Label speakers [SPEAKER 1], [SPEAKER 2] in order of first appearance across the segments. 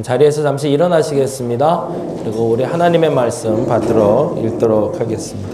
[SPEAKER 1] 자리에서 잠시 일어나시겠습니다. 그리고 우리 하나님의 말씀 받들어 읽도록 하겠습니다.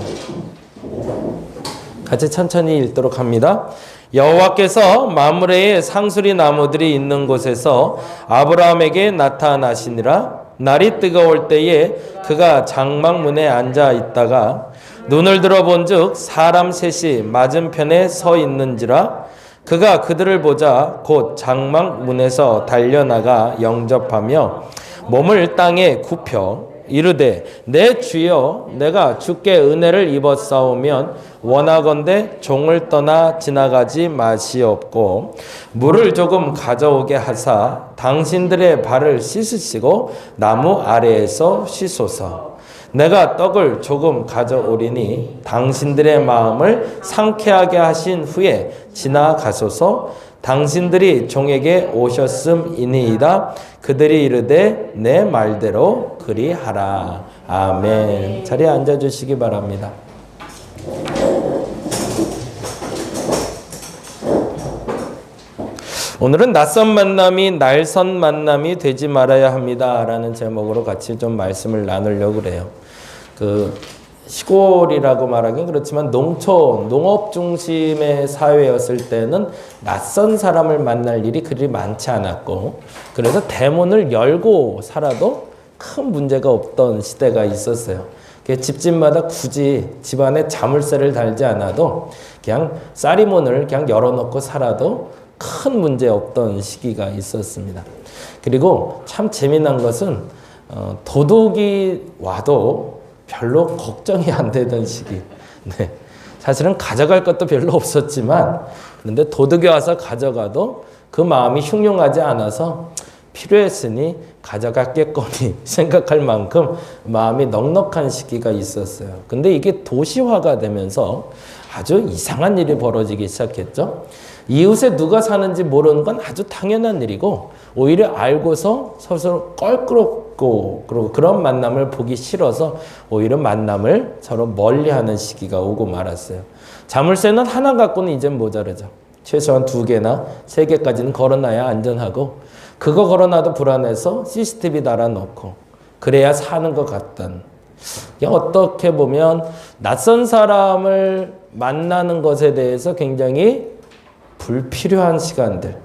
[SPEAKER 1] 같이 천천히 읽도록 합니다. 여호와께서 마므레의 상수리 나무들이 있는 곳에서 아브라함에게 나타나시니라. 날이 뜨거울 때에 그가 장막문에 앉아 있다가 눈을 들어본즉 사람 셋이 맞은편에 서 있는지라. 그가 그들을 보자 곧 장막문에서 달려나가 영접하며 몸을 땅에 굽혀 이르되 내 주여 내가 주께 은혜를 입었사오면 원하건대 종을 떠나 지나가지 마시옵고 물을 조금 가져오게 하사 당신들의 발을 씻으시고 나무 아래에서 쉬소서. 내가 떡을 조금 가져오리니 당신들의 마음을 상쾌하게 하신 후에 지나가소서. 당신들이 종에게 오셨음이니이다. 그들이 이르되 내 말대로 그리하라. 아멘. 자리에 앉아주시기 바랍니다. 오늘은 낯선 만남이 날선 만남이 되지 말아야 합니다 라는 제목으로 같이 좀 말씀을 나누려고 그래요. 시골이라고 말하긴 그렇지만 농촌, 농업 중심의 사회였을 때는 낯선 사람을 만날 일이 그리 많지 않았고, 그래서 대문을 열고 살아도 큰 문제가 없던 시대가 있었어요. 집집마다 굳이 집안에 자물쇠를 달지 않아도 그냥 쌀이문을 그냥 열어놓고 살아도 큰 문제 없던 시기가 있었습니다. 그리고 참 재미난 것은 도둑이 와도 별로 걱정이 안 되던 시기. 네. 사실은 가져갈 것도 별로 없었지만 그런데 도둑이 와서 가져가도 그 마음이 흉흉하지 않아서 필요했으니 가져갔겠거니 생각할 만큼 마음이 넉넉한 시기가 있었어요. 근데 이게 도시화가 되면서 아주 이상한 일이 벌어지기 시작했죠. 이웃에 누가 사는지 모르는 건 아주 당연한 일이고 오히려 알고서 서로 껄끄럽고 그리고 그런 만남을 보기 싫어서 오히려 만남을 서로 멀리하는 시기가 오고 말았어요. 자물쇠는 하나 갖고는 이젠 모자르죠. 최소한 2개나 3개까지는 걸어놔야 안전하고 그거 걸어놔도 불안해서 CCTV 달아놓고 그래야 사는 것 같던, 어떻게 보면 낯선 사람을 만나는 것에 대해서 굉장히 불필요한 시간들,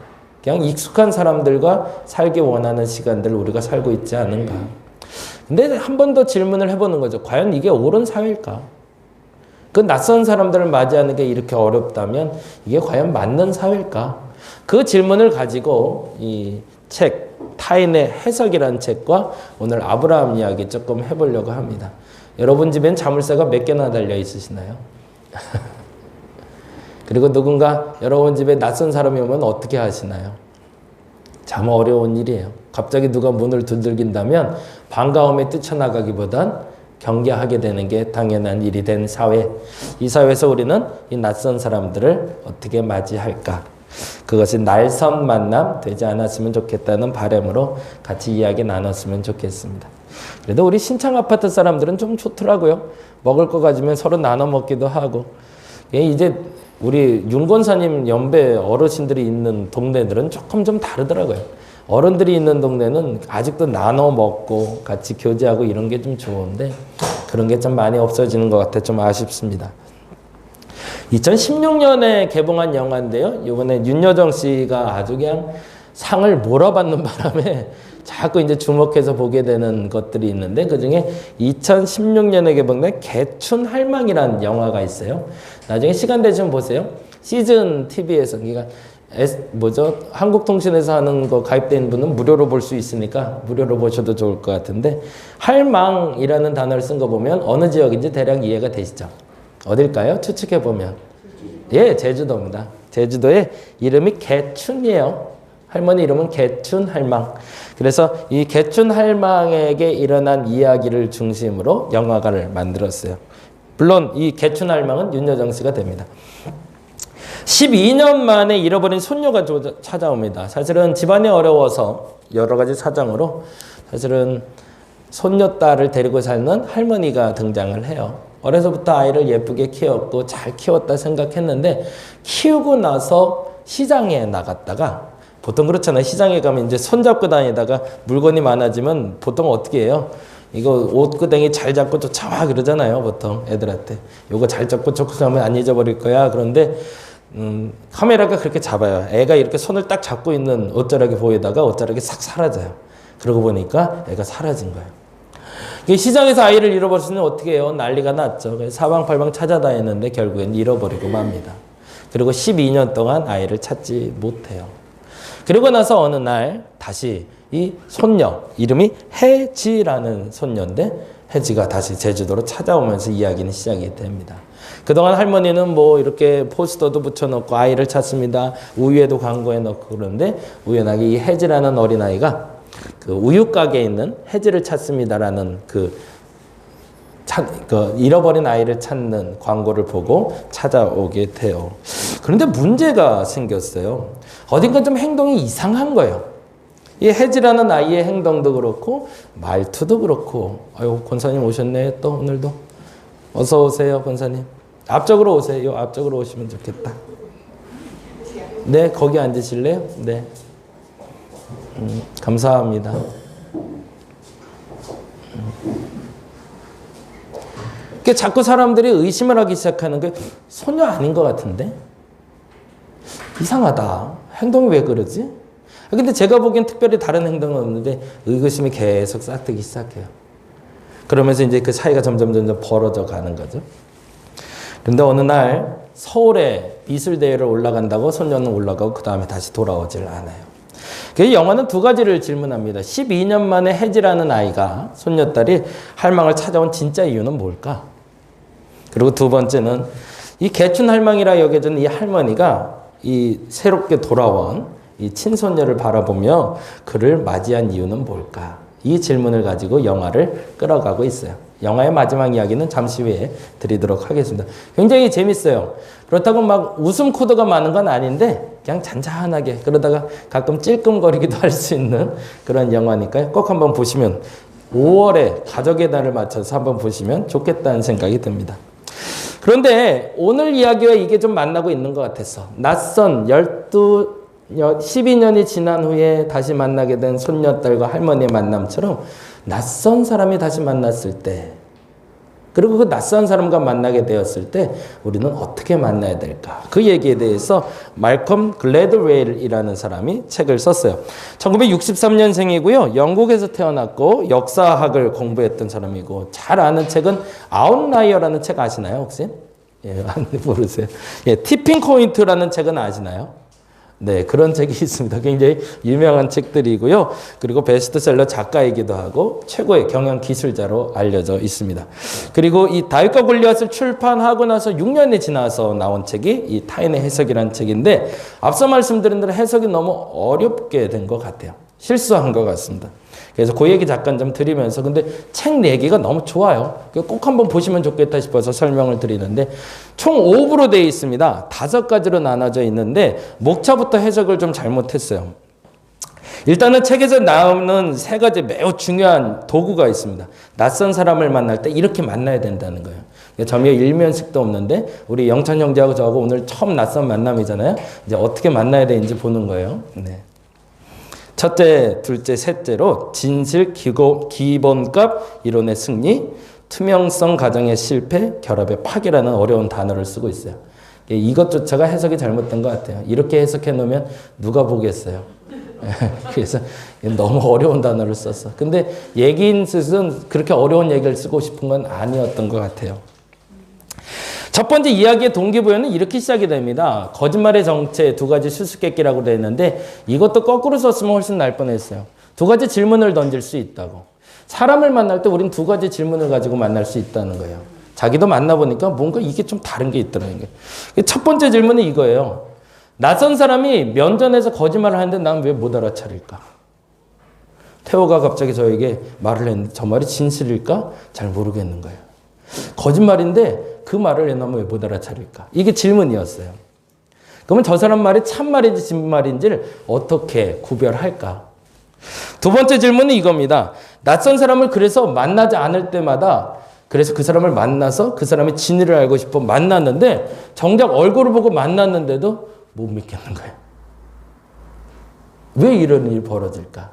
[SPEAKER 1] 그냥 익숙한 사람들과 살기 원하는 시간들을 우리가 살고 있지 않은가. 근데 한 번 더 질문을 해보는 거죠. 과연 이게 옳은 사회일까? 그 낯선 사람들을 맞이하는 게 이렇게 어렵다면 이게 과연 맞는 사회일까? 그 질문을 가지고 이 책, 타인의 해석이라는 책과 오늘 아브라함 이야기 조금 해보려고 합니다. 여러분 집엔 자물쇠가 몇 개나 달려 있으시나요? 그리고 누군가 여러분 집에 낯선 사람이 오면 어떻게 하시나요? 참 어려운 일이에요. 갑자기 누가 문을 두들긴다면 반가움에 뛰쳐나가기보단 경계하게 되는 게 당연한 일이 된 사회. 이 사회에서 우리는 이 낯선 사람들을 어떻게 맞이할까? 그것이 날선 만남 되지 않았으면 좋겠다는 바람으로 같이 이야기 나눴으면 좋겠습니다. 그래도 우리 신창 아파트 사람들은 좀 좋더라고요. 먹을 거 가지면 서로 나눠 먹기도 하고. 이제 우리 윤권사님 연배 어르신들이 있는 동네들은 조금 좀 다르더라고요. 어른들이 있는 동네는 아직도 나눠 먹고 같이 교제하고 이런 게 좀 좋은데 그런 게 좀 많이 없어지는 것 같아 좀 아쉽습니다. 2016년에 개봉한 영화인데요. 이번에 윤여정 씨가 아주 그냥 상을 몰아받는 바람에 자꾸 이제 주목해서 보게 되는 것들이 있는데 그중에 2016년에 개봉된 개춘할망이라는 영화가 있어요. 나중에 시간 되시면 보세요. 시즌 TV에서 그러니까 한국통신에서 하는 거 가입된 분은 무료로 볼 수 있으니까 무료로 보셔도 좋을 것 같은데 할망이라는 단어를 쓴 거 보면 어느 지역인지 대략 이해가 되시죠? 어딜까요? 추측해 보면 예, 제주도입니다. 제주도의 이름이 개춘이에요. 할머니 이름은 개춘할망. 그래서 이 개춘할망에게 일어난 이야기를 중심으로 영화관을 만들었어요. 물론 이 개춘할망은 윤여정 씨가 됩니다. 12년 만에 잃어버린 손녀가 찾아옵니다. 사실은 집안이 어려워서 여러 가지 사정으로 사실은 손녀딸을 데리고 사는 할머니가 등장을 해요. 어려서부터 아이를 예쁘게 키웠고 잘 키웠다 생각했는데 키우고 나서 시장에 나갔다가 보통 그렇잖아요. 시장에 가면 이제 손잡고 다니다가 물건이 많아지면 보통 어떻게 해요? 이거 옷구덩이 잘 잡고 쫓아와 그러잖아요. 보통 애들한테. 요거 잘 잡고 쫓아오면 안 잊어버릴 거야. 그런데 카메라가 그렇게 잡아요. 애가 이렇게 손을 딱 잡고 있는 옷자락이 보이다가 옷자락이 싹 사라져요. 그러고 보니까 애가 사라진 거예요. 시장에서 아이를 잃어버렸으면 어떻게 해요? 난리가 났죠. 사방팔방 찾아다녔는데 결국엔 잃어버리고 맙니다. 그리고 12년 동안 아이를 찾지 못해요. 그리고 나서 어느 날 다시 이 손녀, 이름이 혜지라는 손녀인데 혜지가 다시 제주도로 찾아오면서 이야기는 시작이 됩니다. 그동안 할머니는 뭐 이렇게 포스터도 붙여놓고 아이를 찾습니다. 우유에도 광고해 놓고 그러는데 우연하게 이 혜지라는 어린아이가 그 우유 가게에 있는 혜지를 찾습니다라는 그 잃어버린 아이를 찾는 광고를 보고 찾아오게 돼요. 그런데 문제가 생겼어요. 어딘가 좀 행동이 이상한 거예요. 이 혜지라는 아이의 행동도 그렇고 말투도 그렇고. 아유, 권사님 오셨네 또 오늘도. 어서 오세요 권사님. 앞쪽으로 오세요. 앞쪽으로 오시면 좋겠다. 네, 거기 앉으실래요? 네. 감사합니다. 자꾸 사람들이 의심을 하기 시작하는 게 소녀 아닌 것 같은데? 이상하다. 행동이 왜 그러지? 근데 제가 보기엔 특별히 다른 행동은 없는데 의구심이 계속 싹트기 시작해요. 그러면서 이제 그 사이가 점점 벌어져 가는 거죠. 그런데 어느 날 서울에 미술대회를 올라간다고 소녀는 올라가고 그 다음에 다시 돌아오질 않아요. 그 영화는 두 가지를 질문합니다. 12년 만에 혜지라는 아이가, 손녀딸이 할망을 찾아온 진짜 이유는 뭘까? 그리고 두 번째는 이 개춘 할망이라 여겨지는 이 할머니가 이 새롭게 돌아온 이 친손녀를 바라보며 그를 맞이한 이유는 뭘까? 이 질문을 가지고 영화를 끌어가고 있어요. 영화의 마지막 이야기는 잠시 후에 드리도록 하겠습니다. 굉장히 재밌어요. 그렇다고 막 웃음 코드가 많은 건 아닌데 그냥 잔잔하게 그러다가 가끔 찔끔거리기도 할 수 있는 그런 영화니까요. 꼭 한번 보시면 5월에 가족의 날을 맞춰서 한번 보시면 좋겠다는 생각이 듭니다. 그런데 오늘 이야기와 이게 좀 만나고 있는 것 같았어. 낯선 12년이 지난 후에 다시 만나게 된 손녀딸과 할머니의 만남처럼 낯선 사람이 다시 만났을 때, 그리고 그 낯선 사람과 만나게 되었을 때 우리는 어떻게 만나야 될까? 그 얘기에 대해서 말컴 글래드웰이라는 사람이 책을 썼어요. 1963년생이고요. 영국에서 태어났고 역사학을 공부했던 사람이고 잘 아는 책은 아웃라이어라는 책 아시나요 혹시? 예, 모르세요. 예, 티핑 포인트라는 책은 아시나요? 네, 그런 책이 있습니다. 굉장히 유명한 책들이고요. 그리고 베스트셀러 작가이기도 하고 최고의 경영 기술자로 알려져 있습니다. 그리고 이 다윗과 골리앗을 출판하고 나서 6년이 지나서 나온 책이 이 타인의 해석이라는 책인데 앞서 말씀드린 대로 해석이 너무 어렵게 된 것 같아요. 실수한 것 같습니다. 그래서 그 얘기 잠깐 좀 드리면서 근데 책 내기가 너무 좋아요. 꼭 한번 보시면 좋겠다 싶어서 설명을 드리는데 총 5부로 되어 있습니다. 5가지로 나눠져 있는데 목차부터 해석을 좀 잘못했어요. 일단은 책에서 나오는 3가지 매우 중요한 도구가 있습니다. 낯선 사람을 만날 때 이렇게 만나야 된다는 거예요. 점유의 일면식도 없는데 우리 영찬 형제하고 저하고 오늘 처음 낯선 만남이잖아요. 이제 어떻게 만나야 되는지 보는 거예요. 네. 첫째, 둘째, 셋째로 진실, 기본값, 이론의 승리, 투명성, 가정의 실패, 결합의 파괴라는 어려운 단어를 쓰고 있어요. 이것조차가 해석이 잘못된 것 같아요. 이렇게 해석해 놓으면 누가 보겠어요. 그래서 너무 어려운 단어를 썼어. 근데 얘기인 뜻은 그렇게 어려운 얘기를 쓰고 싶은 건 아니었던 것 같아요. 첫 번째 이야기의 동기부여는 이렇게 시작이 됩니다. 거짓말의 정체 2가지 수수께끼라고 되어 있는데 이것도 거꾸로 썼으면 훨씬 날 뻔했어요. 2가지 질문을 던질 수 있다고. 사람을 만날 때 우린 2가지 질문을 가지고 만날 수 있다는 거예요. 자기도 만나보니까 뭔가 이게 좀 다른 게 있더라는 거예요. 첫 번째 질문은 이거예요. 낯선 사람이 면전에서 거짓말을 하는데 난 왜 못 알아차릴까? 태호가 갑자기 저에게 말을 했는데 저 말이 진실일까? 잘 모르겠는 거예요. 거짓말인데 그 말을 해놓으면 왜 못 알아차릴까? 이게 질문이었어요. 그러면 저 사람 말이 참말인지 진말인지를 어떻게 구별할까? 두 번째 질문은 이겁니다. 낯선 사람을 그래서 만나지 않을 때마다 그래서 그 사람을 만나서 그 사람의 진위를 알고 싶어 만났는데 정작 얼굴을 보고 만났는데도 못 믿겠는 거예요. 왜 이런 일이 벌어질까?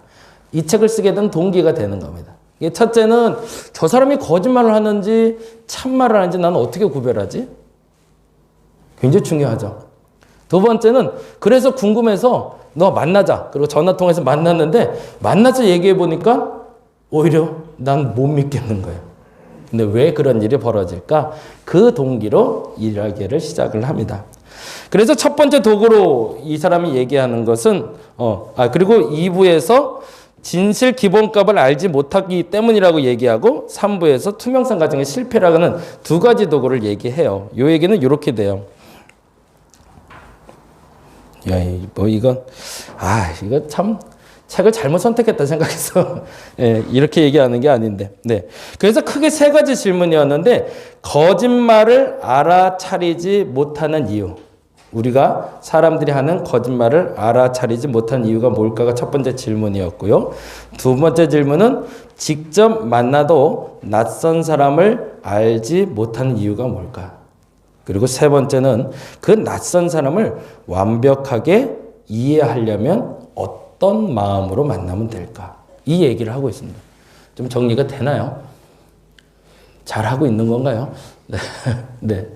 [SPEAKER 1] 이 책을 쓰게 된 동기가 되는 겁니다. 첫째는 저 사람이 거짓말을 하는지 참말을 하는지 나는 어떻게 구별하지? 굉장히 중요하죠. 두 번째는 그래서 궁금해서 너 만나자. 그리고 전화 통해서 만났는데 만나서 얘기해 보니까 오히려 난 못 믿겠는 거예요. 근데 왜 그런 일이 벌어질까? 그 동기로 이야기를 시작을 합니다. 그래서 첫 번째 도구로 이 사람이 얘기하는 것은 그리고 2부에서 진실 기본값을 알지 못하기 때문이라고 얘기하고 3부에서 투명성 과정의 실패라는 두 가지 도구를 얘기해요. 이 얘기는 이렇게 돼요. 이거 참 책을 잘못 선택했다 생각해서 이렇게 얘기하는 게 아닌데. 네. 그래서 크게 세 가지 질문이었는데 거짓말을 알아차리지 못하는 이유. 우리가 사람들이 하는 거짓말을 알아차리지 못하는 이유가 뭘까가 첫 번째 질문이었고요. 두 번째 질문은 직접 만나도 낯선 사람을 알지 못하는 이유가 뭘까? 그리고 세 번째는 그 낯선 사람을 완벽하게 이해하려면 어떤 마음으로 만나면 될까? 이 얘기를 하고 있습니다. 좀 정리가 되나요? 잘 하고 있는 건가요? 네.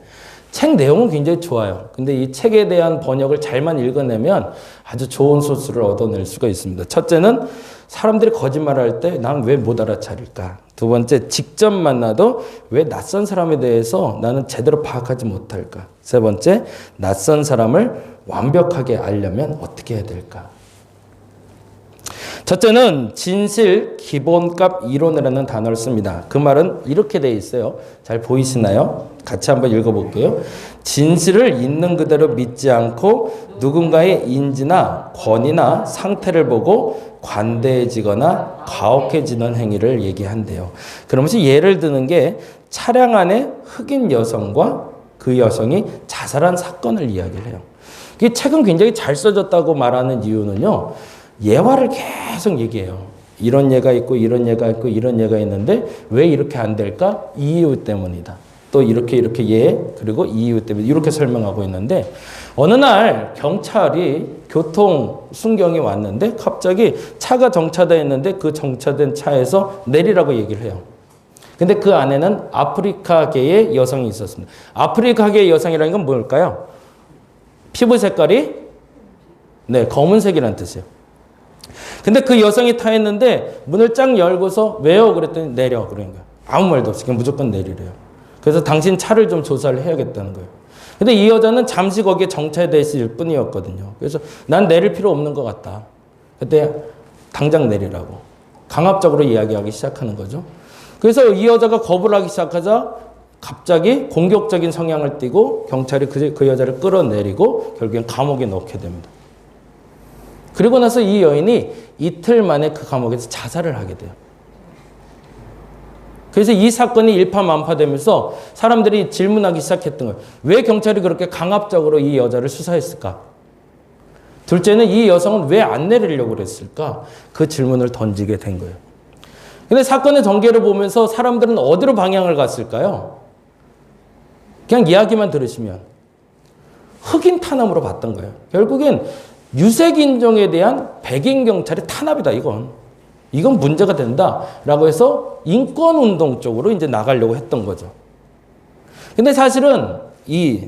[SPEAKER 1] 책 내용은 굉장히 좋아요. 근데 이 책에 대한 번역을 잘만 읽어내면 아주 좋은 소스를 얻어낼 수가 있습니다. 첫째는 사람들이 거짓말할 때 난 왜 못 알아차릴까? 두 번째, 직접 만나도 왜 낯선 사람에 대해서 나는 제대로 파악하지 못할까? 세 번째, 낯선 사람을 완벽하게 알려면 어떻게 해야 될까? 첫째는 진실 기본값 이론이라는 단어를 씁니다. 그 말은 이렇게 돼 있어요. 잘 보이시나요? 같이 한번 읽어볼게요. 진실을 있는 그대로 믿지 않고 누군가의 인지나 권위나 상태를 보고 관대해지거나 가혹해지는 행위를 얘기한대요. 그러면서 예를 드는 게 차량 안에 흑인 여성과 그 여성이 자살한 사건을 이야기를 해요. 이 책은 굉장히 잘 써졌다고 말하는 이유는요. 예화를 계속 얘기해요. 이런 예가 있고 이런 예가 있고 이런 예가 있는데 왜 이렇게 안 될까? 이 이유 때문이다. 또 이렇게 예 그리고 이 이유 때문에 이렇게 설명하고 있는데 어느 날 경찰이 교통 순경이 왔는데 갑자기 차가 정차되어 있는데 그 정차된 차에서 내리라고 얘기를 해요. 근데 그 안에는 아프리카계의 여성이 있었습니다. 아프리카계의 여성이라는 건 뭘까요? 피부 색깔이 검은색이라는 뜻이에요. 근데 그 여성이 타 있는데 문을 쫙 열고서 왜요? 그랬더니 내려. 그러니까 아무 말도 없이 그냥 무조건 내리래요. 그래서 당신 차를 좀 조사를 해야겠다는 거예요. 근데 이 여자는 잠시 거기에 정차돼 있을 뿐이었거든요. 그래서 난 내릴 필요 없는 것 같다. 그때 당장 내리라고 강압적으로 이야기하기 시작하는 거죠. 그래서 이 여자가 거부를 하기 시작하자 갑자기 공격적인 성향을 띠고 경찰이 그 여자를 끌어내리고 결국엔 감옥에 넣게 됩니다. 그리고 나서 이 여인이 이틀 만에 그 감옥에서 자살을 하게 돼요. 그래서 이 사건이 일파만파되면서 사람들이 질문하기 시작했던 거예요. 왜 경찰이 그렇게 강압적으로 이 여자를 수사했을까? 둘째는 이 여성은 왜 안 내리려고 그랬을까? 그 질문을 던지게 된 거예요. 근데 사건의 전개를 보면서 사람들은 어디로 방향을 갔을까요? 그냥 이야기만 들으시면 흑인 탄압으로 봤던 거예요. 결국엔 유색 인종에 대한 백인 경찰의 탄압이다, 이건 문제가 된다라고 해서 인권 운동 쪽으로 이제 나가려고 했던 거죠. 근데 사실은 이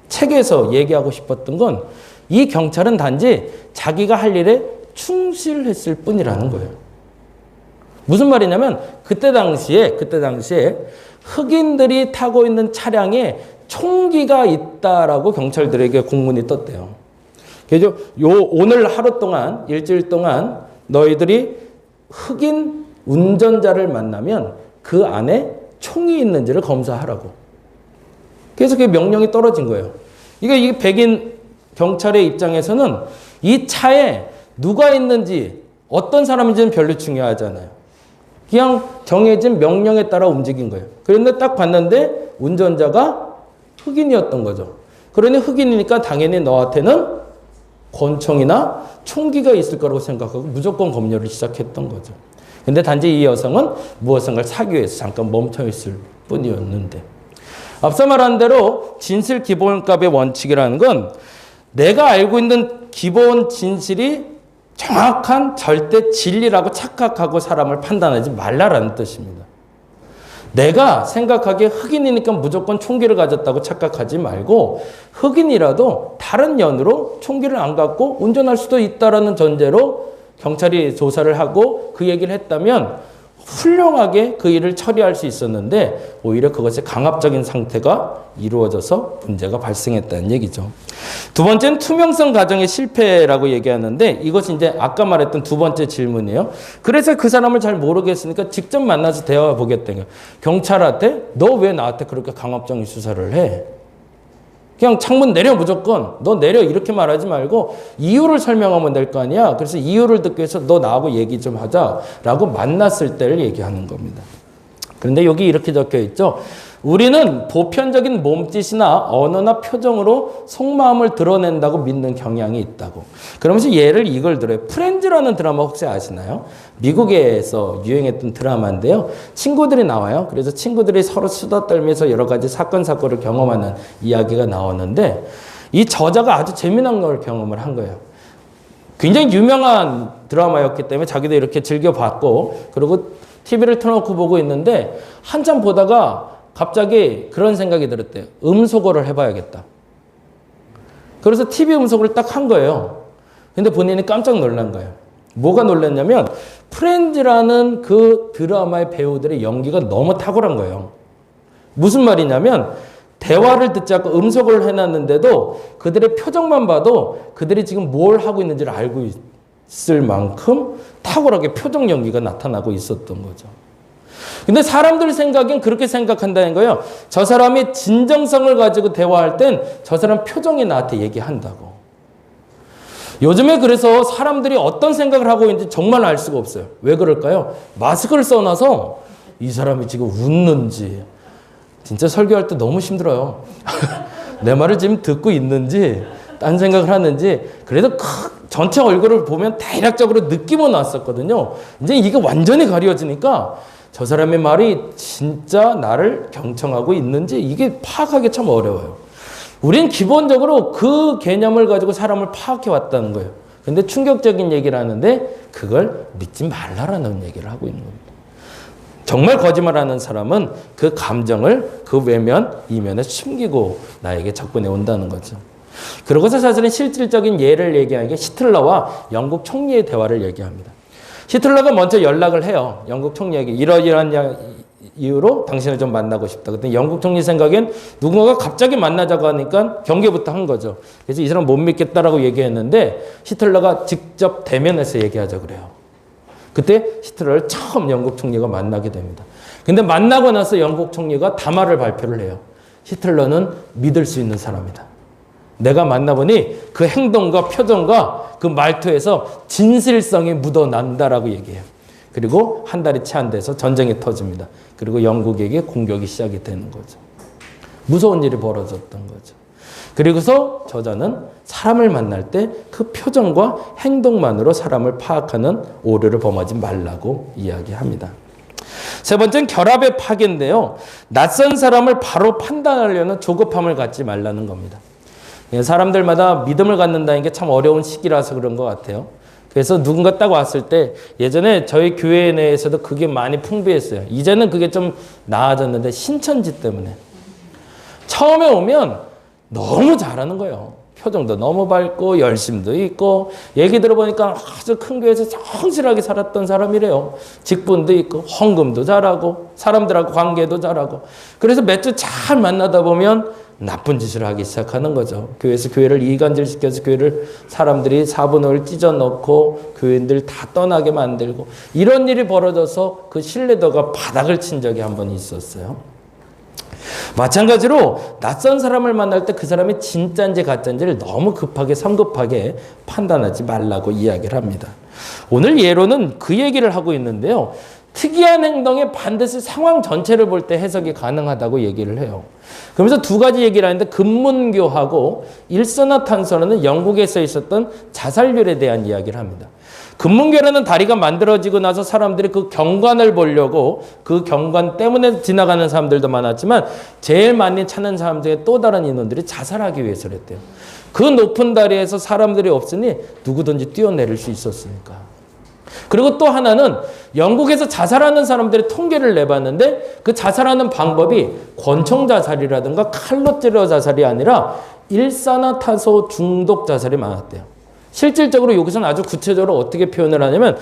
[SPEAKER 1] 책에서 얘기하고 싶었던 건 이 경찰은 단지 자기가 할 일에 충실했을 뿐이라는 거예요. 무슨 말이냐면 그때 당시에 흑인들이 타고 있는 차량에 총기가 있다라고 경찰들에게 공문이 떴대요. 그래서 오늘 하루 동안, 일주일 동안 너희들이 흑인 운전자를 만나면 그 안에 총이 있는지를 검사하라고. 그래서 그 명령이 떨어진 거예요. 이게 백인 경찰의 입장에서는 이 차에 누가 있는지 어떤 사람인지는 별로 중요하지 않아요. 그냥 정해진 명령에 따라 움직인 거예요. 그런데 딱 봤는데 운전자가 흑인이었던 거죠. 그러니 흑인이니까 당연히 너한테는 권총이나 총기가 있을 거라고 생각하고 무조건 검열을 시작했던 거죠. 근데 단지 이 여성은 무엇인가를 사기 위해서 잠깐 멈춰 있을 뿐이었는데 앞서 말한 대로 진실 기본값의 원칙이라는 건 내가 알고 있는 기본 진실이 정확한 절대 진리라고 착각하고 사람을 판단하지 말라라는 뜻입니다. 내가 생각하기에 흑인이니까 무조건 총기를 가졌다고 착각하지 말고 흑인이라도 다른 연으로 총기를 안 갖고 운전할 수도 있다라는 전제로 경찰이 조사를 하고 그 얘기를 했다면 훌륭하게 그 일을 처리할 수 있었는데 오히려 그것이 강압적인 상태가 이루어져서 문제가 발생했다는 얘기죠. 두 번째는 투명성 과정의 실패라고 얘기하는데 이것이 이제 아까 말했던 두 번째 질문이에요. 그래서 그 사람을 잘 모르겠으니까 직접 만나서 대화해 보겠다는 거예요. 경찰한테 너 왜 나한테 그렇게 강압적인 수사를 해? 그냥 창문 내려 무조건. 너 내려 이렇게 말하지 말고 이유를 설명하면 될 거 아니야. 그래서 이유를 듣기 위해서 너 나하고 얘기 좀 하자라고 만났을 때를 얘기하는 겁니다. 그런데 여기 이렇게 적혀 있죠. 우리는 보편적인 몸짓이나 언어나 표정으로 속마음을 드러낸다고 믿는 경향이 있다고. 그러면서 예를 이걸 들어요. 프렌즈라는 드라마 혹시 아시나요? 미국에서 유행했던 드라마인데요. 친구들이 나와요. 그래서 친구들이 서로 수다 떨면서 여러 가지 사건을 경험하는 이야기가 나오는데 이 저자가 아주 재미난 걸 경험을 한 거예요. 굉장히 유명한 드라마였기 때문에 자기도 이렇게 즐겨봤고 그리고 TV를 틀어놓고 보고 있는데 한참 보다가 갑자기 그런 생각이 들었대요. 음소거를 해봐야겠다. 그래서 TV 음소거를 딱 한 거예요. 근데 본인이 깜짝 놀란 거예요. 뭐가 놀랐냐면 프렌즈라는 그 드라마의 배우들의 연기가 너무 탁월한 거예요. 무슨 말이냐면 대화를 듣지 않고 음소거를 해놨는데도 그들의 표정만 봐도 그들이 지금 뭘 하고 있는지를 알고 있을 만큼 탁월하게 표정 연기가 나타나고 있었던 거죠. 근데 사람들 생각엔 그렇게 생각한다는 거예요. 저 사람이 진정성을 가지고 대화할 땐 저 사람 표정이 나한테 얘기한다고. 요즘에 그래서 사람들이 어떤 생각을 하고 있는지 정말 알 수가 없어요. 왜 그럴까요? 마스크를 써놔서 이 사람이 지금 웃는지 진짜 설교할 때 너무 힘들어요. 내 말을 지금 듣고 있는지 딴 생각을 하는지 그래도 전체 얼굴을 보면 대략적으로 느낌은 왔었거든요. 이제 이게 완전히 가려지니까 저 사람의 말이 진짜 나를 경청하고 있는지 이게 파악하기 참 어려워요. 우린 기본적으로 그 개념을 가지고 사람을 파악해 왔다는 거예요. 근데 충격적인 얘기를 하는데 그걸 믿지 말라라는 얘기를 하고 있는 겁니다. 정말 거짓말하는 사람은 그 감정을 그 외면, 이면에 숨기고 나에게 접근해 온다는 거죠. 그러고서 사실은 실질적인 예를 얘기하는 게 히틀러와 영국 총리의 대화를 얘기합니다. 히틀러가 먼저 연락을 해요. 영국 총리에게 이러이러한 이유로 당신을 좀 만나고 싶다. 그랬더니 영국 총리 생각엔 누군가가 갑자기 만나자고 하니까 경계부터 한 거죠. 그래서 이 사람 못 믿겠다라고 얘기했는데 히틀러가 직접 대면해서 얘기하자 그래요. 그때 히틀러를 처음 영국 총리가 만나게 됩니다. 근데 만나고 나서 영국 총리가 담화를 발표를 해요. 히틀러는 믿을 수 있는 사람이다. 내가 만나보니 그 행동과 표정과 그 말투에서 진실성이 묻어난다라고 얘기해요. 그리고 한 달이 채 안 돼서 전쟁이 터집니다. 그리고 영국에게 공격이 시작이 되는 거죠. 무서운 일이 벌어졌던 거죠. 그리고서 저자는 사람을 만날 때 그 표정과 행동만으로 사람을 파악하는 오류를 범하지 말라고 이야기합니다. 세 번째는 결합의 파괴인데요. 낯선 사람을 바로 판단하려는 조급함을 갖지 말라는 겁니다. 사람들마다 믿음을 갖는다는 게 참 어려운 시기라서 그런 것 같아요. 그래서 누군가 딱 왔을 때 예전에 저희 교회 내에서도 그게 많이 풍부했어요. 이제는 그게 좀 나아졌는데 신천지 때문에 처음에 오면 너무 잘하는 거예요. 표정도 너무 밝고 열심도 있고 얘기 들어보니까 아주 큰 교회에서 성실하게 살았던 사람이래요. 직분도 있고 헌금도 잘하고 사람들하고 관계도 잘하고 그래서 몇 주 잘 만나다 보면 나쁜 짓을 하기 시작하는 거죠. 교회에서 교회를 이간질시켜서 교회를 사람들이 4분의 5를 찢어놓고 교인들 다 떠나게 만들고 이런 일이 벌어져서 그 신뢰도가 바닥을 친 적이 한 번 있었어요. 마찬가지로 낯선 사람을 만날 때 그 사람이 진짜인지 가짜인지를 너무 급하게 성급하게 판단하지 말라고 이야기를 합니다. 오늘 예로는 그 얘기를 하고 있는데요. 특이한 행동에 반드시 상황 전체를 볼 때 해석이 가능하다고 얘기를 해요. 그러면서 두 가지 얘기를 하는데 금문교하고 일산화탄소는 영국에서 있었던 자살률에 대한 이야기를 합니다. 금문교라는 다리가 만들어지고 나서 사람들이 그 경관을 보려고 그 경관 때문에 지나가는 사람들도 많았지만 제일 많이 찾는 사람 중에 또 다른 인원들이 자살하기 위해서 그랬대요. 그 높은 다리에서 사람들이 없으니 누구든지 뛰어내릴 수 있었으니까. 그리고 또 하나는 영국에서 자살하는 사람들의 통계를 내봤는데 그 자살하는 방법이 권총 자살이라든가 칼로 찌르러 자살이 아니라 일산화탄소 중독 자살이 많았대요. 실질적으로 여기서는 아주 구체적으로 어떻게 표현을 하냐면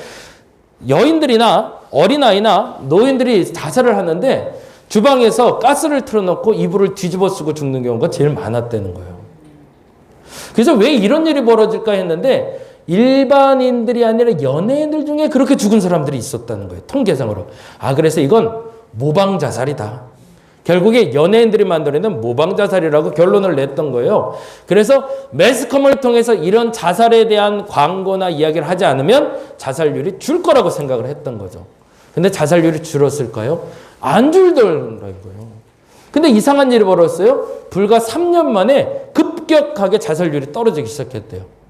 [SPEAKER 1] 여인들이나 어린아이나 노인들이 자살을 하는데 주방에서 가스를 틀어놓고 이불을 뒤집어 쓰고 죽는 경우가 제일 많았다는 거예요. 그래서 왜 이런 일이 벌어질까 했는데 일반인들이 아니라 연예인들 중에 그렇게 죽은 사람들이 있었다는 거예요. 통계상으로. 그래서 이건 모방자살이다. 결국에 연예인들이 만들어낸 모방자살이라고 결론을 냈던 거예요. 그래서 매스컴을 통해서 이런 자살에 대한 광고나 이야기를 하지 않으면 자살률이 줄 거라고 생각을 했던 거죠. 근데 자살률이 줄었을까요? 안 줄더라는 거예요. 근데 이상한 일이 벌었어요. 불과 3년 만에 급격하게 자살률이 떨어지기 시작했대요.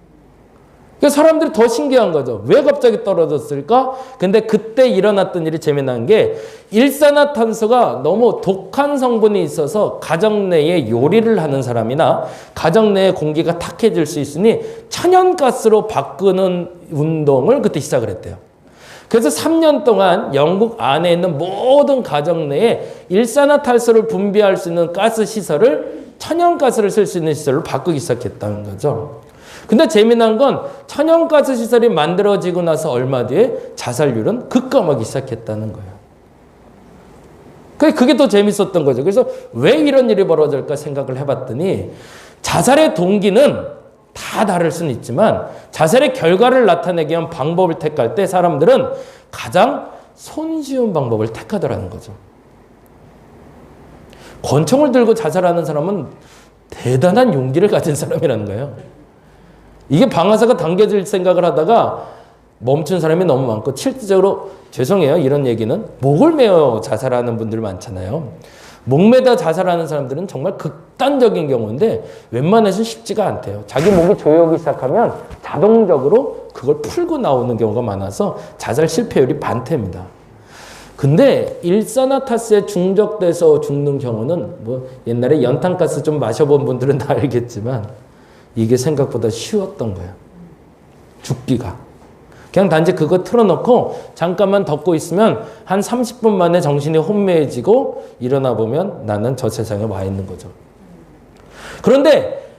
[SPEAKER 1] 그러니까 사람들이 더 신기한 거죠. 왜 갑자기 떨어졌을까? 근데 그때 일어났던 일이 재미난 게 일산화탄소가 너무 독한 성분이 있어서 가정 내에 요리를 하는 사람이나 가정 내에 공기가 탁해질 수 있으니 천연가스로 바꾸는 운동을 그때 시작을 했대요. 그래서 3년 동안 영국 안에 있는 모든 가정 내에 일산화탄소를 분비할 수 있는 가스 시설을 천연가스를 쓸 수 있는 시설로 바꾸기 시작했다는 거죠. 근데 재미난 건 천연가스 시설이 만들어지고 나서 얼마 뒤에 자살률은 급감하기 시작했다는 거예요. 그게 더 재밌었던 거죠. 그래서 왜 이런 일이 벌어질까 생각을 해봤더니 자살의 동기는 다 다를 수는 있지만 자살의 결과를 나타내기 위한 방법을 택할 때 사람들은 가장 손쉬운 방법을 택하더라는 거죠. 권총을 들고 자살하는 사람은 대단한 용기를 가진 사람이라는 거예요. 이게 방아쇠가 당겨질 생각을 하다가 멈춘 사람이 너무 많고 실질적으로 죄송해요. 이런 얘기는 목을 메어 자살하는 분들 많잖아요. 목매다 자살하는 사람들은 정말 극단적인 경우인데 웬만해서는 쉽지가 않대요. 자기 목이 조여오기 시작하면 자동적으로 그걸 풀고 나오는 경우가 많아서 자살 실패율이 반태입니다. 근데 일산화탄소에 중독돼서 죽는 경우는 뭐 옛날에 연탄가스 좀 마셔본 분들은 다 알겠지만 이게 생각보다 쉬웠던 거예요. 죽기가. 그냥 단지 그거 틀어놓고 잠깐만 덮고 있으면 한 30분 만에 정신이 혼미해지고 일어나 보면 나는 저 세상에 와 있는 거죠. 그런데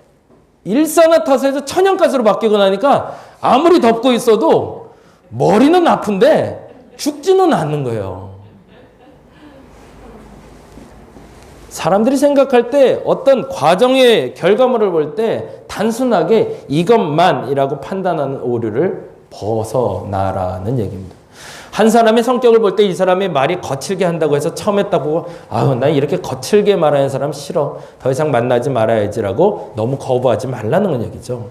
[SPEAKER 1] 일산화탄소에서 천연가스로 바뀌고 나니까 아무리 덮고 있어도 머리는 아픈데 죽지는 않는 거예요. 사람들이 생각할 때 어떤 과정의 결과물을 볼 때 단순하게 이것만이라고 판단하는 오류를 벗어나라는 얘기입니다. 한 사람의 성격을 볼 때 이 사람의 말이 거칠게 한다고 해서 처음에 딱 보고 나 이렇게 거칠게 말하는 사람 싫어. 더 이상 만나지 말아야지라고 너무 거부하지 말라는 얘기죠.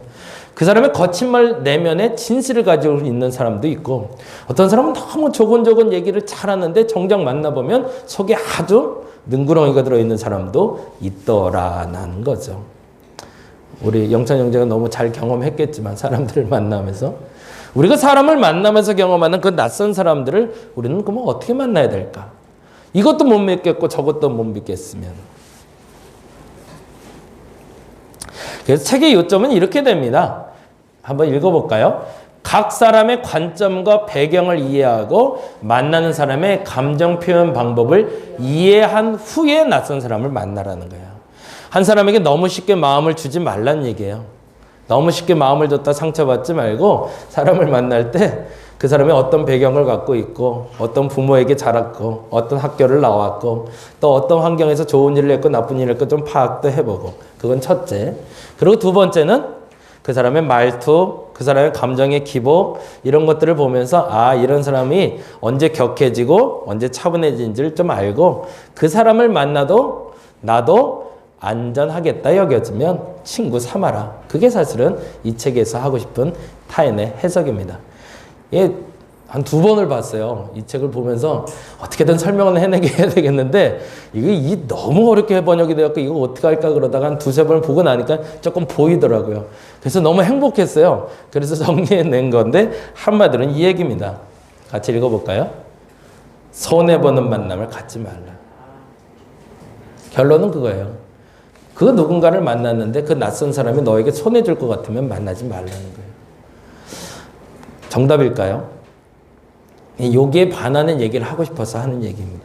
[SPEAKER 1] 그 사람의 거친 말 내면에 진실을 가지고 있는 사람도 있고 어떤 사람은 너무 조곤조곤 얘기를 잘하는데 정작 만나보면 속에 아주 능구렁이가 들어있는 사람도 있더라는 거죠. 우리 영찬 형제가 너무 잘 경험했겠지만 사람들을 만나면서 우리가 사람을 만나면서 경험하는 그 낯선 사람들을 우리는 그러면 어떻게 만나야 될까? 이것도 못 믿겠고 저것도 못 믿겠으면. 그래서 책의 요점은 이렇게 됩니다. 한번 읽어볼까요? 각 사람의 관점과 배경을 이해하고 만나는 사람의 감정 표현 방법을 이해한 후에 낯선 사람을 만나라는 거예요. 한 사람에게 너무 쉽게 마음을 주지 말란 얘기예요. 너무 쉽게 마음을 줬다 상처받지 말고 사람을 만날 때 그 사람이 어떤 배경을 갖고 있고 어떤 부모에게 자랐고 어떤 학교를 나왔고 또 어떤 환경에서 좋은 일을 했고 나쁜 일을 했고 좀 파악도 해보고 그건 첫째. 그리고 두 번째는 그 사람의 말투, 그 사람의 감정의 기복 이런 것들을 보면서 이런 사람이 언제 격해지고 언제 차분해진지를 좀 알고 그 사람을 만나도 나도 안전하겠다 여겨지면 친구 삼아라. 그게 사실은 이 책에서 하고 싶은 타인의 해석입니다. 한 2번을 봤어요. 이 책을 보면서 어떻게든 설명을 해내게 해야 되겠는데 이게 너무 어렵게 번역이 되었고 이거 어떻게 할까 그러다가 한 2-3번을 보고 나니까 조금 보이더라고요. 그래서 너무 행복했어요. 그래서 정리해낸 건데 한마디로는 이 얘기입니다. 같이 읽어볼까요? 손해보는 만남을 갖지 말라. 결론은 그거예요. 그 누군가를 만났는데 그 낯선 사람이 너에게 손해줄 것 같으면 만나지 말라는 거예요. 정답일까요? 여기에 반하는 얘기를 하고 싶어서 하는 얘기입니다.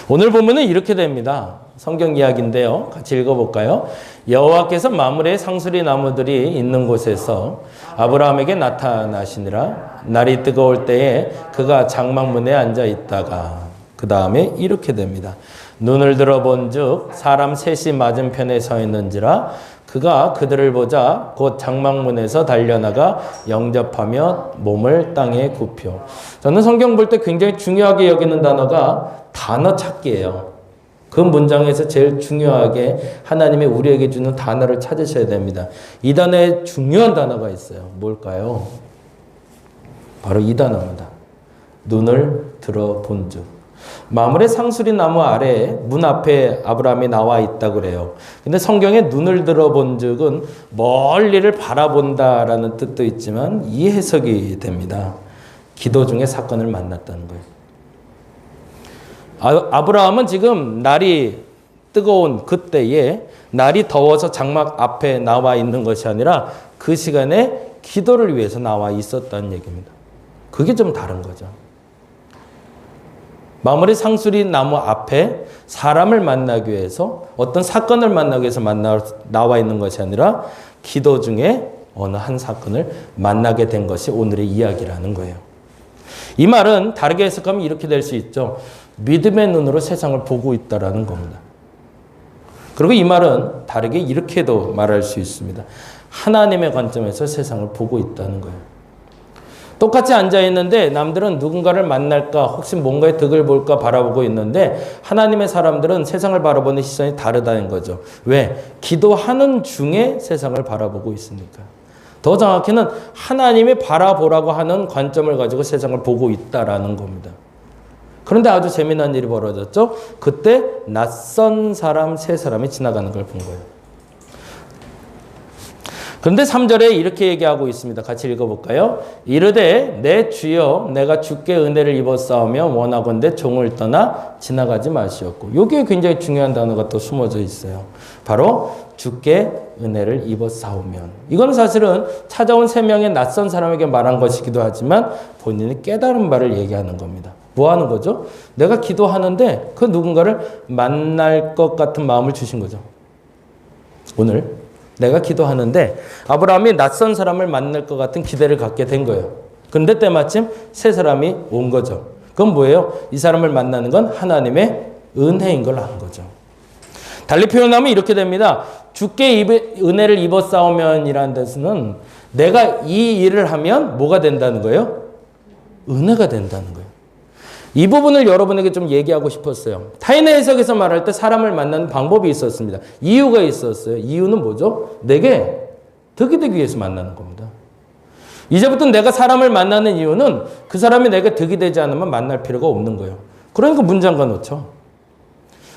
[SPEAKER 1] 오늘 본문은 이렇게 됩니다. 성경 이야기인데요. 같이 읽어볼까요? 여호와께서 마므레 상수리 나무들이 있는 곳에서 아브라함에게 나타나시니라. 날이 뜨거울 때에 그가 장막문에 앉아 있다가 그 다음에 이렇게 됩니다. 눈을 들어본 즉 사람 셋이 맞은편에 서 있는지라 그가 그들을 보자 곧 장막문에서 달려나가 영접하며 몸을 땅에 굽혀. 저는 성경 볼 때 굉장히 중요하게 여기는 단어가 단어 찾기예요. 그 문장에서 제일 중요하게 하나님이 우리에게 주는 단어를 찾으셔야 됩니다. 이 단어에 중요한 단어가 있어요. 뭘까요? 바로 이 단어입니다. 눈을 들어본 즉. 마므레 상수리 나무 아래에 문 앞에 아브라함이 나와 있다 그래요. 근데 성경에 눈을 들어본 즉은 멀리를 바라본다라는 뜻도 있지만 이 해석이 됩니다. 기도 중에 사건을 만났다는 거예요. 아브라함은 지금 날이 뜨거운 그때에 날이 더워서 장막 앞에 나와 있는 것이 아니라 그 시간에 기도를 위해서 나와 있었다는 얘기입니다. 그게 좀 다른 거죠. 마므레 상수리 나무 앞에 사람을 만나기 위해서 어떤 사건을 만나기 위해서 나와 있는 것이 아니라 기도 중에 어느 한 사건을 만나게 된 것이 오늘의 이야기라는 거예요. 이 말은 다르게 해석하면 이렇게 될 수 있죠. 믿음의 눈으로 세상을 보고 있다라는 겁니다. 그리고 이 말은 다르게 이렇게도 말할 수 있습니다. 하나님의 관점에서 세상을 보고 있다는 거예요. 똑같이 앉아있는데 남들은 누군가를 만날까 혹시 뭔가의 득을 볼까 바라보고 있는데 하나님의 사람들은 세상을 바라보는 시선이 다르다는 거죠. 왜? 기도하는 중에 세상을 바라보고 있으니까. 더 정확히는 하나님이 바라보라고 하는 관점을 가지고 세상을 보고 있다라는 겁니다. 그런데 아주 재미난 일이 벌어졌죠. 그때 낯선 사람 세 사람이 지나가는 걸 본 거예요. 그런데 3절에 이렇게 얘기하고 있습니다. 같이 읽어볼까요? 이르되 내 주여 내가 주께 은혜를 입었사오며 원하건대 종을 떠나 지나가지 마시옵고. 여기에 굉장히 중요한 단어가 또 숨어져 있어요. 바로 주께 은혜를 입었사오면. 이건 사실은 찾아온 3명의 낯선 사람에게 말한 것이기도 하지만 본인이 깨달은 바를 얘기하는 겁니다. 뭐 하는 거죠? 내가 기도하는데 그 누군가를 만날 것 같은 마음을 주신 거죠. 오늘 내가 기도하는데 아브라함이 낯선 사람을 만날 것 같은 기대를 갖게 된 거예요. 그런데 때마침 세 사람이 온 거죠. 그건 뭐예요? 이 사람을 만나는 건 하나님의 은혜인 걸 안 거죠. 달리 표현하면 이렇게 됩니다. 주께 은혜를 입었사오면이라는 데서는 내가 이 일을 하면 뭐가 된다는 거예요? 은혜가 된다는 거예요. 이 부분을 여러분에게 좀 얘기하고 싶었어요. 타인의 해석에서 말할 때 사람을 만나는 방법이 있었습니다. 이유가 있었어요. 이유는 뭐죠? 내게 득이 되기 위해서 만나는 겁니다. 이제부터 내가 사람을 만나는 이유는 그 사람이 내게 득이 되지 않으면 만날 필요가 없는 거예요. 그러니까 문 잠가 놓죠.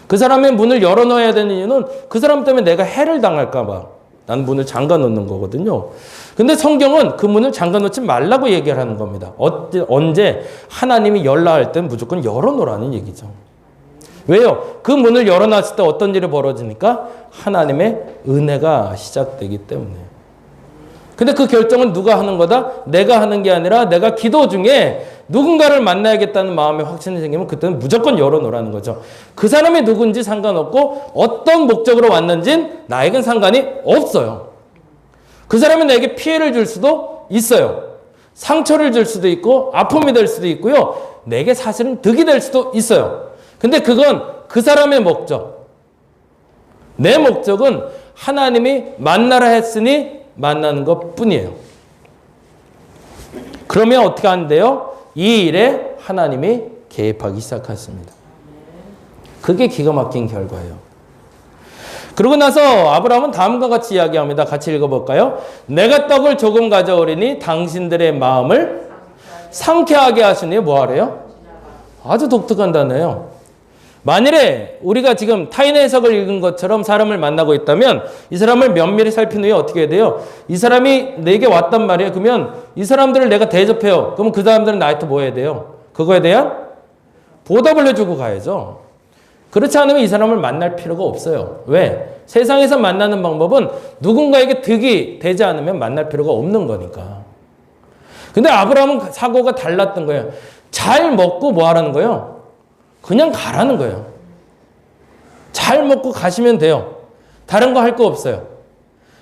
[SPEAKER 1] 그 사람의 문을 열어놓아야 되는 이유는 그 사람 때문에 내가 해를 당할까 봐 난 문을 잠가 놓는 거거든요. 근데 성경은 그 문을 잠가 놓지 말라고 얘기를 하는 겁니다. 언제 하나님이 열라 할 땐 무조건 열어놓으라는 얘기죠. 왜요? 그 문을 열어놨을 때 어떤 일이 벌어지니까 하나님의 은혜가 시작되기 때문에. 근데 그 결정은 누가 하는 거다? 내가 하는 게 아니라 내가 기도 중에 누군가를 만나야겠다는 마음에 확신이 생기면 그때는 무조건 열어놓으라는 거죠. 그 사람이 누군지 상관없고 어떤 목적으로 왔는진 나에겐 상관이 없어요. 그 사람이 내게 피해를 줄 수도 있어요. 상처를 줄 수도 있고 아픔이 될 수도 있고요. 내게 사실은 득이 될 수도 있어요. 근데 그건 그 사람의 목적. 내 목적은 하나님이 만나라 했으니 만나는 것 뿐이에요. 그러면 어떻게 하는데요? 이 일에 하나님이 개입하기 시작했습니다. 그게 기가 막힌 결과예요. 그러고 나서 아브라함은 다음과 같이 이야기합니다. 같이 읽어볼까요? 내가 떡을 조금 가져오리니 당신들의 마음을 상쾌하게 하시니 뭐하래요? 아주 독특한 단어예요. 만일에 우리가 지금 타인의 해석을 읽은 것처럼 사람을 만나고 있다면 이 사람을 면밀히 살핀 후에 어떻게 해야 돼요? 이 사람이 내게 왔단 말이에요. 그러면 이 사람들을 내가 대접해요. 그러면 그 사람들은 나한테 뭐 해야 돼요? 그거에 대한 보답을 해주고 가야죠. 그렇지 않으면 이 사람을 만날 필요가 없어요. 왜? 세상에서 만나는 방법은 누군가에게 득이 되지 않으면 만날 필요가 없는 거니까. 근데 아브라함은 사고가 달랐던 거예요. 잘 먹고 뭐 하라는 거예요? 그냥 가라는 거예요. 잘 먹고 가시면 돼요. 다른 거 할 거 없어요.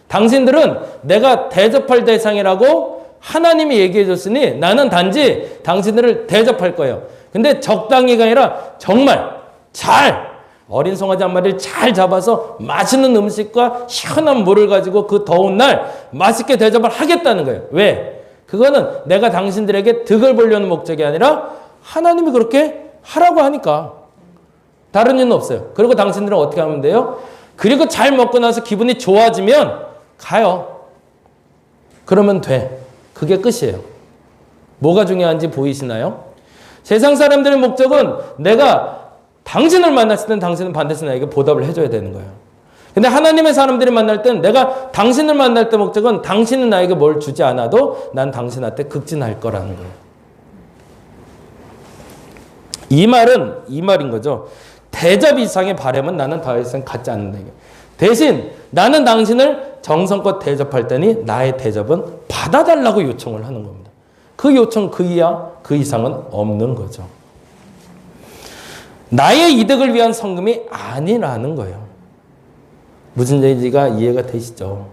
[SPEAKER 1] 당신들은 내가 대접할 대상이라고 하나님이 얘기해 줬으니 나는 단지 당신들을 대접할 거예요. 근데 적당히가 아니라 정말 잘 어린 송아지 한 마리를 잘 잡아서 맛있는 음식과 시원한 물을 가지고 그 더운 날 맛있게 대접을 하겠다는 거예요. 왜? 그거는 내가 당신들에게 득을 보려는 목적이 아니라 하나님이 그렇게 하라고 하니까. 다른 이유는 없어요. 그리고 당신들은 어떻게 하면 돼요? 그리고 잘 먹고 나서 기분이 좋아지면 가요. 그러면 돼. 그게 끝이에요. 뭐가 중요한지 보이시나요? 세상 사람들의 목적은 내가 당신을 만났을 땐 당신은 반드시 나에게 보답을 해줘야 되는 거예요. 근데 하나님의 사람들이 만날 땐 내가 당신을 만날 때 목적은 당신은 나에게 뭘 주지 않아도 난 당신한테 극진할 거라는 거예요. 이 말은 이 말인 거죠. 대접 이상의 바람은 나는 더 이상 갖지 않는다. 대신 나는 당신을 정성껏 대접할 때니 나의 대접은 받아달라고 요청을 하는 겁니다. 그 요청 그 이하 그 이상은 없는 거죠. 나의 이득을 위한 성금이 아니라는 거예요. 무슨 얘기가 이해가 되시죠?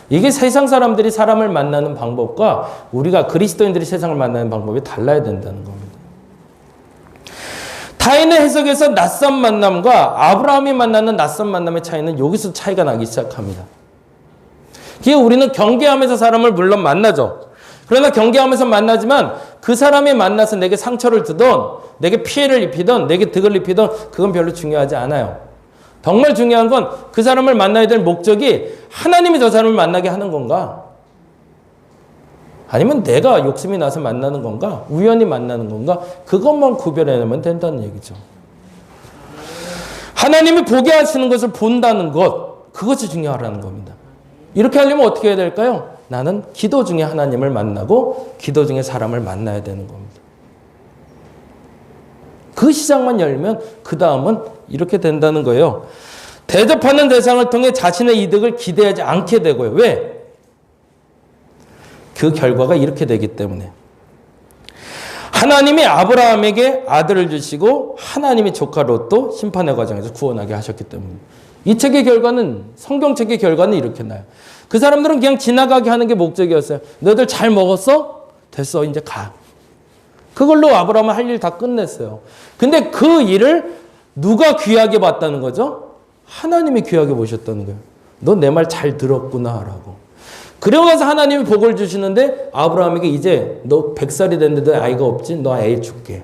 [SPEAKER 1] 이게 세상 사람들이 사람을 만나는 방법과 우리가 그리스도인들이 세상을 만나는 방법이 달라야 된다는 겁니다. 타인의 해석에서 낯선 만남과 아브라함이 만나는 낯선 만남의 차이는 여기서 차이가 나기 시작합니다. 그게 우리는 경계하면서 사람을 물론 만나죠. 그러나 경계하면서 만나지만 그 사람이 만나서 내게 상처를 주든 내게 피해를 입히든 내게 득을 입히든 그건 별로 중요하지 않아요. 정말 중요한 건 그 사람을 만나야 될 목적이 하나님이 저 사람을 만나게 하는 건가? 아니면 내가 욕심이 나서 만나는 건가? 우연히 만나는 건가? 그것만 구별해내면 된다는 얘기죠. 하나님이 보게 하시는 것을 본다는 것, 그것이 중요하다는 겁니다. 이렇게 하려면 어떻게 해야 될까요? 나는 기도 중에 하나님을 만나고 기도 중에 사람을 만나야 되는 겁니다. 그 시작만 열면 그 다음은 이렇게 된다는 거예요. 대접하는 대상을 통해 자신의 이득을 기대하지 않게 되고요. 왜? 그 결과가 이렇게 되기 때문에. 하나님이 아브라함에게 아들을 주시고 하나님이 조카 롯도 심판의 과정에서 구원하게 하셨기 때문에. 이 책의 결과는 성경책의 결과는 이렇게 나요. 그 사람들은 그냥 지나가게 하는 게 목적이었어요. 너희들 잘 먹었어? 됐어. 이제 가. 그걸로 아브라함은 할 일 다 끝냈어요. 근데 그 일을 누가 귀하게 봤다는 거죠? 하나님이 귀하게 보셨다는 거예요. 너 내 말 잘 들었구나 라고. 그러고 나서 하나님이 복을 주시는데 아브라함에게 이제 너 100살이 됐는데 아이가 없지? 너 애 줄게.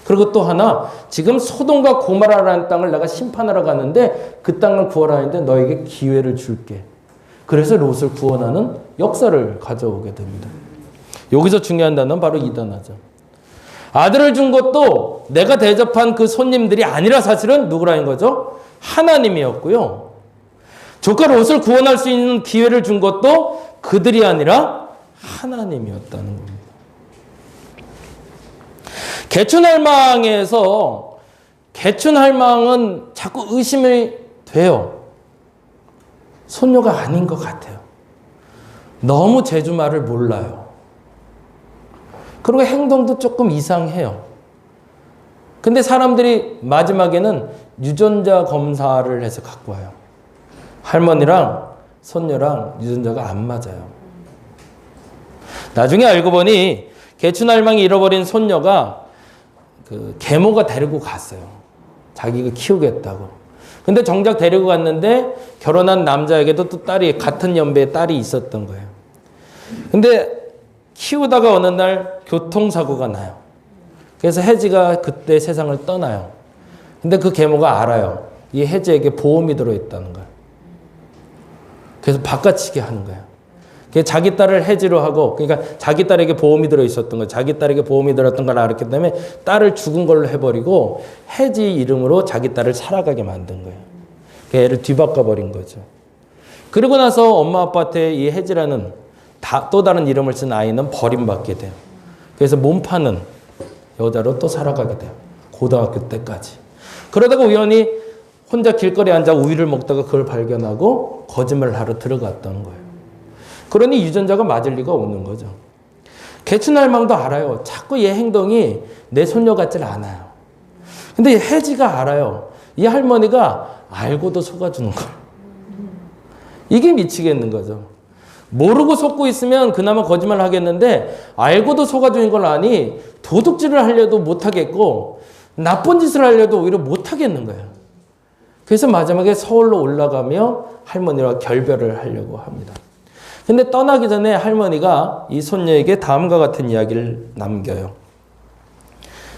[SPEAKER 1] 그리고 또 하나, 지금 소돔과 고모라라는 땅을 내가 심판하러 가는데 그 땅을 구하라는데 너에게 기회를 줄게. 그래서 롯을 구원하는 역사를 가져오게 됩니다. 여기서 중요한 단어는 바로 이 단어죠. 아들을 준 것도 내가 대접한 그 손님들이 아니라 사실은 누구라는 거죠? 하나님이었고요. 조카 롯을 구원할 수 있는 기회를 준 것도 그들이 아니라 하나님이었다는 겁니다. 개춘할망에서 개춘할망은 자꾸 의심이 돼요. 손녀가 아닌 것 같아요. 너무 제주말을 몰라요. 그리고 행동도 조금 이상해요. 근데 사람들이 마지막에는 유전자 검사를 해서 갖고 와요. 할머니랑 손녀랑 유전자가 안 맞아요. 나중에 알고 보니 개춘할망이 잃어버린 손녀가 그 계모가 데리고 갔어요. 자기가 키우겠다고. 근데 정작 데리고 갔는데 결혼한 남자에게도 또 딸이 같은 연배의 딸이 있었던 거예요. 근데 키우다가 어느 날 교통사고가 나요. 그래서 혜지가 그때 세상을 떠나요. 근데 그 계모가 알아요. 이 혜지에게 보험이 들어있다는 걸. 그래서 바꿔치기 하는 거예요. 자기 딸을 혜지로 하고, 그러니까 자기 딸에게 보험이 들어있었던 거예요. 자기 딸에게 보험이 들었던 걸 알았기 때문에 딸을 죽은 걸로 해버리고 혜지 이름으로 자기 딸을 살아가게 만든 거예요. 애를 뒤바꿔버린 거죠. 그리고 나서 엄마 아빠한테 이 혜지라는 또 다른 이름을 쓴 아이는 버림받게 돼요. 그래서 몸 파는 여자로 또 살아가게 돼요. 고등학교 때까지. 그러다가 우연히 혼자 길거리에 앉아 우유를 먹다가 그걸 발견하고 거짓말을 하러 들어갔던 거예요. 그러니 유전자가 맞을 리가 없는 거죠. 개추날망도 알아요. 자꾸 얘 행동이 내 손녀 같질 않아요. 근데 혜지가 알아요. 이 할머니가 알고도 속아주는 거예요. 이게 미치겠는 거죠. 모르고 속고 있으면 그나마 거짓말을 하겠는데 알고도 속아주는 걸 아니 도둑질을 하려도 못하겠고 나쁜 짓을 하려도 오히려 못하겠는 거예요. 그래서 마지막에 서울로 올라가며 할머니와 결별을 하려고 합니다. 근데 떠나기 전에 할머니가 이 손녀에게 다음과 같은 이야기를 남겨요.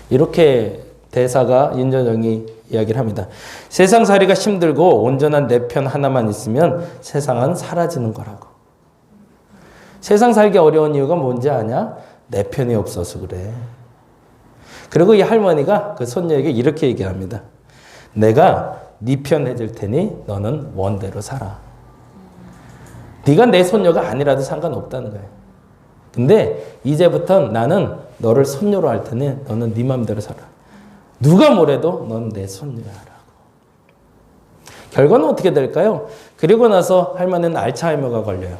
[SPEAKER 1] 이렇게 대사가 윤여정이 이야기를 합니다. 세상살이가 힘들고 온전한 내 편 하나만 있으면 세상은 사라지는 거라고. 세상 살기 어려운 이유가 뭔지 아냐? 내 편이 없어서 그래. 그리고 이 할머니가 그 손녀에게 이렇게 얘기합니다. 내가 네 편 해줄 테니 너는 원대로 살아. 네가 내 손녀가 아니라도 상관없다는 거예요. 근데 이제부터 나는 너를 손녀로 할 테니 너는 네 맘대로 살아. 누가 뭐래도 넌 내 손녀야라고. 결과는 어떻게 될까요? 그리고 나서 할머니는 알츠하이머가 걸려요.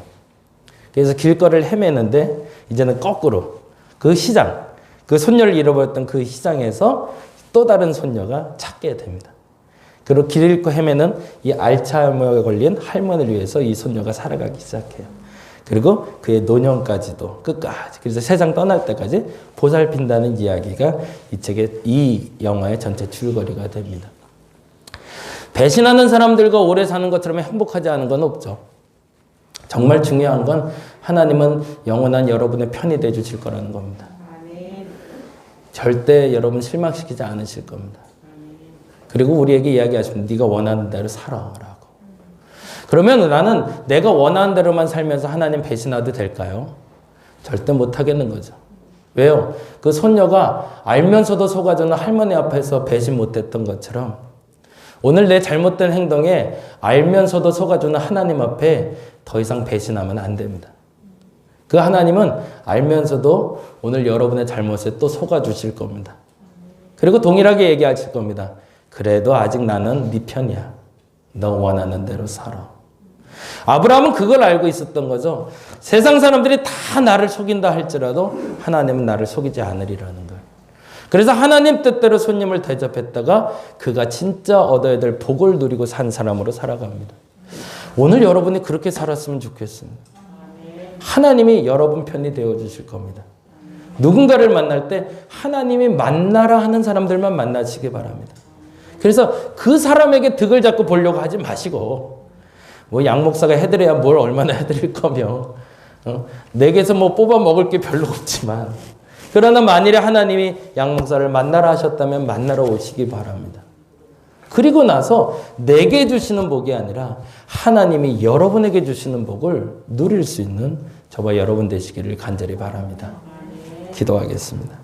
[SPEAKER 1] 그래서 길거리를 헤매는데 이제는 거꾸로 그 시장, 그 손녀를 잃어버렸던 그 시장에서 또 다른 손녀가 찾게 됩니다. 그리고 길 잃고 헤매는 이 알츠하이머에 걸린 할머니를 위해서 이 손녀가 살아가기 시작해요. 그리고 그의 노년까지도 끝까지, 그래서 세상 떠날 때까지 보살핀다는 이야기가 이 영화의 전체 줄거리가 됩니다. 배신하는 사람들과 오래 사는 것처럼 행복하지 않은 건 없죠. 정말 중요한 건 하나님은 영원한 여러분의 편이 되어 주실 거라는 겁니다. 절대 여러분 실망시키지 않으실 겁니다. 그리고 우리에게 이야기하십니다. 네가 원하는 대로 살아라고. 그러면 나는 내가 원하는 대로만 살면서 하나님 배신해도 될까요? 절대 못하겠는 거죠. 왜요? 그 손녀가 알면서도 속아주는 할머니 앞에서 배신 못했던 것처럼 오늘 내 잘못된 행동에 알면서도 속아주는 하나님 앞에 더 이상 배신하면 안 됩니다. 그 하나님은 알면서도 오늘 여러분의 잘못에 또 속아주실 겁니다. 그리고 동일하게 얘기하실 겁니다. 그래도 아직 나는 네 편이야. 너 원하는 대로 살아. 아브라함은 그걸 알고 있었던 거죠. 세상 사람들이 다 나를 속인다 할지라도 하나님은 나를 속이지 않으리라는 거예요. 그래서 하나님 뜻대로 손님을 대접했다가 그가 진짜 얻어야 될 복을 누리고 산 사람으로 살아갑니다. 오늘 여러분이 그렇게 살았으면 좋겠습니다. 하나님이 여러분 편이 되어주실 겁니다. 누군가를 만날 때 하나님이 만나라 하는 사람들만 만나시기 바랍니다. 그래서 그 사람에게 득을 잡고 보려고 하지 마시고 뭐 양 목사가 해드려야 뭘 얼마나 해드릴 거며 내게서 뭐 뽑아 먹을 게 별로 없지만 그러나 만일에 하나님이 양 목사를 만나라 하셨다면 만나러 오시기 바랍니다. 그리고 나서 내게 주시는 복이 아니라 하나님이 여러분에게 주시는 복을 누릴 수 있는 저와 여러분 되시기를 간절히 바랍니다. 기도하겠습니다.